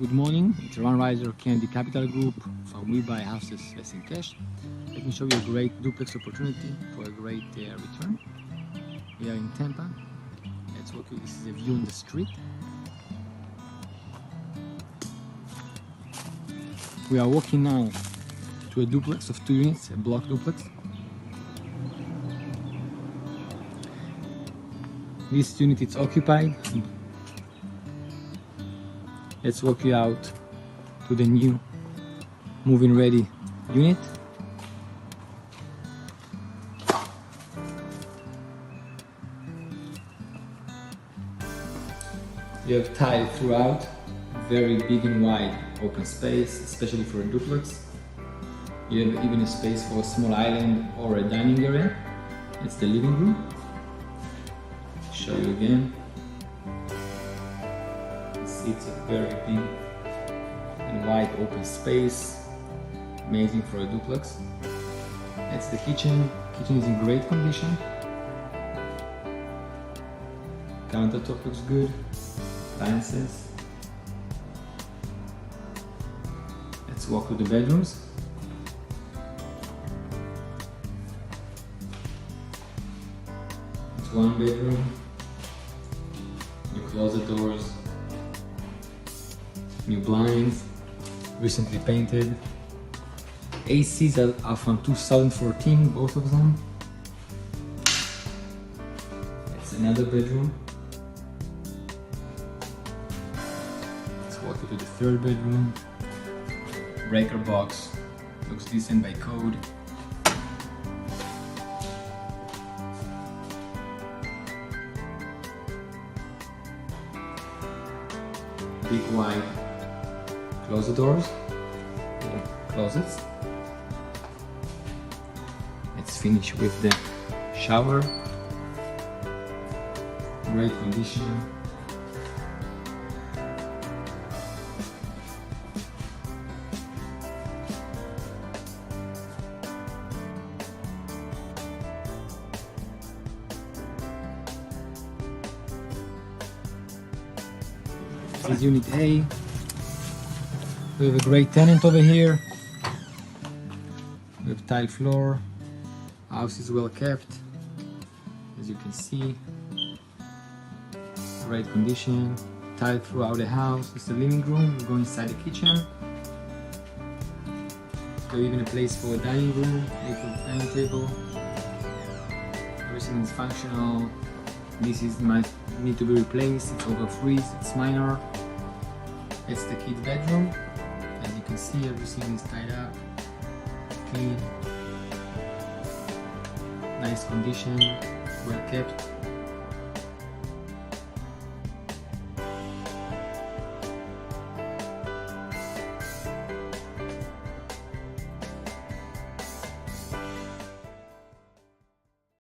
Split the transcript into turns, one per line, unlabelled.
Good morning, it's Ron Reiser, Kennedy Capital Group from We Buy Houses Less in Cash. Let me show you a great duplex opportunity for a great return. We are in Tampa. Let's walk you. This is a view on the street. We are walking now to a duplex of 2 units, a block duplex. This unit is occupied. Let's walk you out to the new move-in ready unit. You have tile throughout, very big and wide open space, especially for a duplex. You have even a space for a small island or a dining area. It's the living room. Show you again. It's a very big and wide open space, amazing for a duplex. That's the kitchen. Kitchen is in great condition. Countertop looks good. Appliances. Let's walk to the bedrooms. It's 1 bedroom. New closet doors. New blinds, recently painted. ACs are from 2014, both of them. It's another bedroom. Let's walk into the 3rd bedroom. Breaker box, looks decent by code. Big wide closet doors, closets. Let's finish with the shower. Great condition. This is Unit A. We have a great tenant over here. We have tile floor. House is well kept, as you can see. Great condition. Tile throughout the house. It's the living room. We go inside the kitchen. So even a place for a dining room, little dining table. Everything is functional. This might need to be replaced. It's overfreeze. It's minor. It's the kids' bedroom. As you can see, everything is tied up, clean, nice condition, well kept.